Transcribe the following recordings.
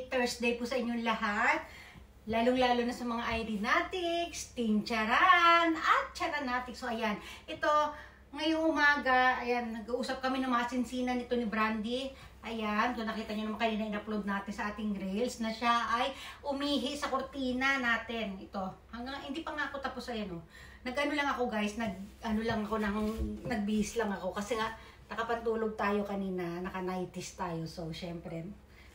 Thursday po sa inyong lahat. Lalong-lalo na sa mga ID-natics, Team Charan, at Charanatics. So, ayan. Ito, ngayong umaga, ayan, nag-uusap kami ng mga sinsinan nito ni Brandy. Ayan, kung nakita nyo naman kanina in-upload natin sa ating Reels na siya ay umihi sa kurtina natin. Ito, hanggang, hindi pa nga ako tapos, ayan o. Nag-ano lang ako guys, nagbihis lang ako kasi nga, nakapantulog tayo kanina, naka-90s tayo. So, syempre,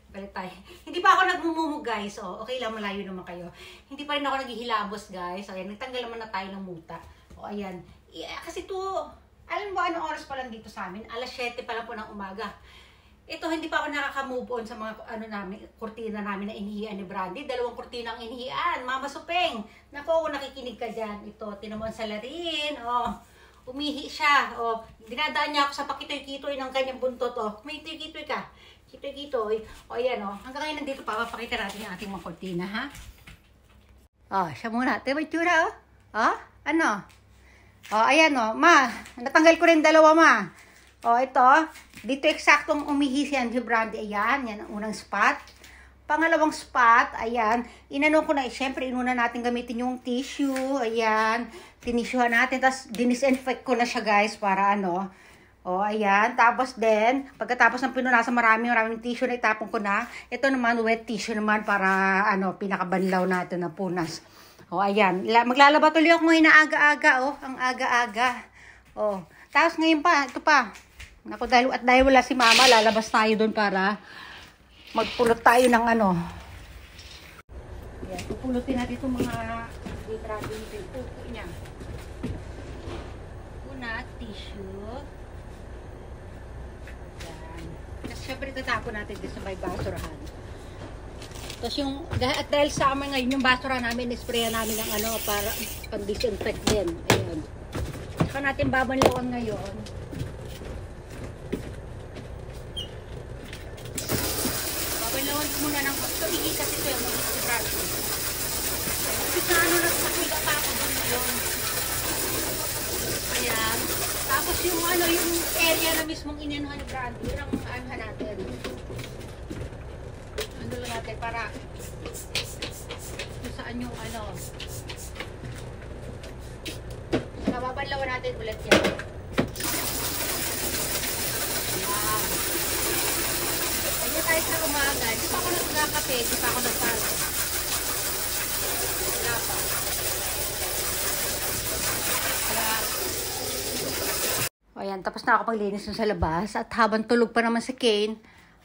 balik tayo. Hindi pa ako nagmumumug guys. O, okay lang, malayo naman kayo. Hindi pa rin ako naghihilabos guys. Ayan, nagtanggal naman na tayo ng muta. O, ayan. Kasi to, alam mo anong oras pa lang dito sa amin? Alas 7 pa lang po ng umaga. Ito, hindi pa ako nakaka-move on sa mga kurtina namin na inihian ni Brandy. 2 kurtina ang inihian. Mama Supeng. Naku, kung nakikinig ka dyan. Ito, tinamon sa larin. O, umihi siya. O, dinadaan niya ako sa pakitoy-kitoy ng kanyang buntot. O, may kitoy-kitoy ka. Kitoy-kitoy. O, ayan o. Hanggang ngayon nandito pa. Papakita natin yung ating mga kurtina, ha? O, siya muna. Ito may tsura, o. O, ano? O, ayan o. Ma, natanggal ko rin 2, ma. O, ito. Dito eksaktong umihi yan si Brandy. Ayan, yan ang unang spot. Pangalawang spot, ayan. Inano ko na, syempre, inuna natin gamitin yung tissue. Ayan. Tinissuehan natin. Tapos, dinisinfect ko na siya, guys, para ano. O, ayan. Tapos din, pagkatapos ng pinunasan, maraming tissue na itapon ko na. Ito naman, wet tissue naman para, ano, pinakabanlaw natin na punas. O, ayan. Maglalaba tuloy ako ngayon na aga-aga, oh. Ang aga-aga. O, tapos ngayon pa, ito pa. Naku, dahil wala si Mama, lalabas tayo doon para magpulot tayo ng ano. Ayan, pupulutin natin itong mga litrato nito. Pupo niya. Una, tissue. Ayan. Tapos syempre tatapon natin dito sa may basurahan. Tapos yung, at dahil summer ngayon, yung basura namin, isprayan namin ng ano para pag-disinfect din. Ayan. Saka natin babanlawan ngayon. Babanlawan muna ng tumigi kasi ito yung mga litrato. Kasi na ano, nagpakiga pa ako doon ngayon. Ayan. Tapos yung ano, yung area na mismong inanuhan ni Brandy, yun ang anuhan natin. Ano lang natin para kung saan yung ano. Nababanlawan natin ulit yan. Ayan. Kaya tayo sa umaga. Di pa ako nagkakape, di pa ako nagparo. Wala pa. Ayan, tapos na ako paglinis sa labas. At habang tulog pa naman si Kane,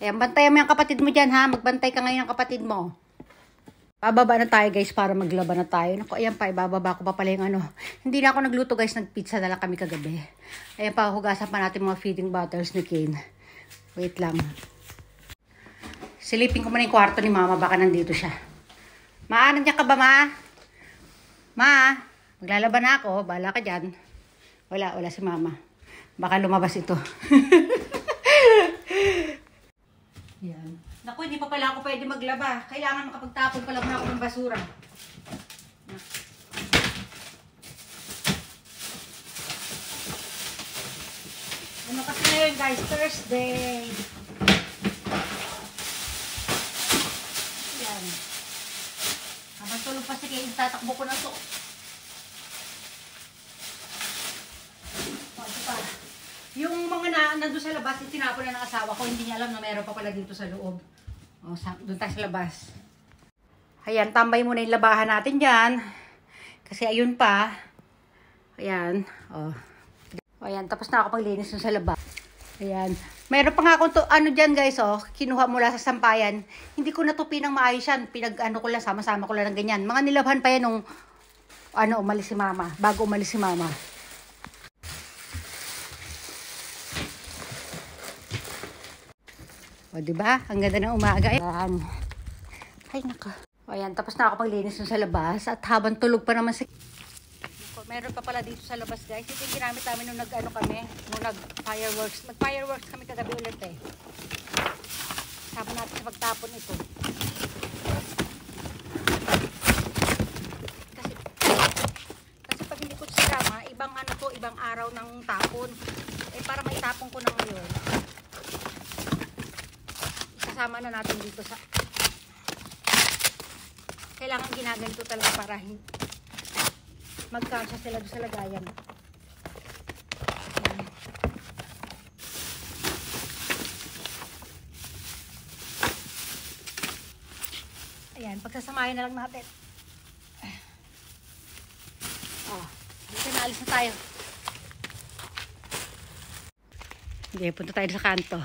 ayan, bantayan mo yung kapatid mo dyan, ha? Magbantay ka ngayon ng kapatid mo. Bababa na tayo, guys, para maglaba na tayo. Naku, ayan pa, ibababa ko pa pala yung ano. Hindi na ako nagluto, guys. Nagpizza na lang kami kagabi. Ayan pa, hugasan pa natin mga feeding bottles ni Kane. Wait lang. Silipin ko muna yung kwarto ni Mama. Baka nandito siya. Ma, nandiyan ka ba, Ma? Ma, maglalaba na ako. Bahala ka dyan. Wala si Mama. Baka lumabas ito. Yan. Naku, hindi pa pala ako pwede maglaba. Kailangan makapagtapon pala muna ako ng basura. Ano kasi ngayon guys? Thursday. Yan. Habang tulog pa si Kane, tatakbo ko na ito. O, ito pa. Yung mga nandun sa labas, itinapon na ng asawa ko. Hindi niya alam na meron pa pala dito sa loob. O, doon tayo sa labas. Ayan, tambay muna yung labahan natin dyan. Kasi ayun pa. Ayan. O, ayan, tapos na ako paglinis dun sa labas. Ayan. Meron pa nga akong ano dyan guys, kinuha mula sa sampayan. Hindi ko natupi ng maayos yan. Pinag-ano ko lang, sama-sama ko lang ng ganyan. Mga nilabhan pa yan nung umalis si Mama. Bago umalis si Mama. O, diba? Ang ganda ng umaga. Ayan. Ay, naka. O, ayan. Tapos na ako paglinis dun sa labas. At habang tulog pa naman si... Meron pa pala dito sa labas, guys. Ito yung ginamit namin nung nag-fireworks. Nag-fireworks kami kagabi ulit eh. Sama natin sa pagtapon ito. Kasi pag hindi ko sinama, ibang ano to, ibang araw ng tapon. Eh, para maitapon ko na ngayon. Isasama na natin dito sa Kailangan ginaganito talaga para magkasya sila doon sa lagayan. Ayan. Ayan, pagsasamahin na lang natin. Oh, dito na, alis na tayo. Hindi, punta tayo sa kanto.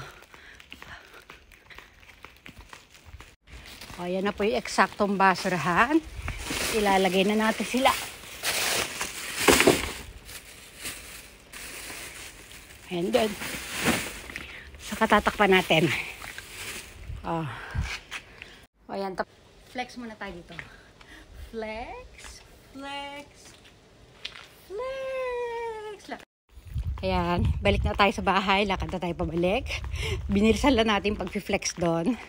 O, yan na po yung eksaktong basurahan. Ilalagay na natin sila. Ayan doon. Saka tatakpan natin. O. O, yan. Flex muna tayo dito. Flex. Flex. Flex. Ayan. Balik na tayo sa bahay. Lakad na tayo pabalik. Binilisan lang natin pag-flex doon.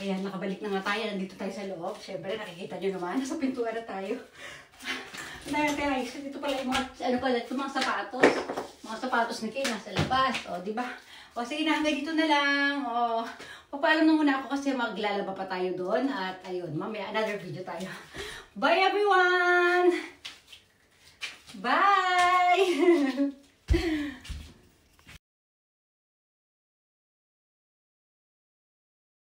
Ayan, nakabalik na nga tayo. Nandito tayo sa loob. Siyempre, nakikita nyo naman. Nasa pintuan na tayo. Dahil guys, ito pala yung mga, ito mga sapatos. Mga sapatos ni Kay nasa labas. O, diba? O, sige na, hanggang dito na lang. O, papaalam na muna ako kasi maglalaba pa tayo doon. At ayun, mamaya another video tayo. Bye everyone!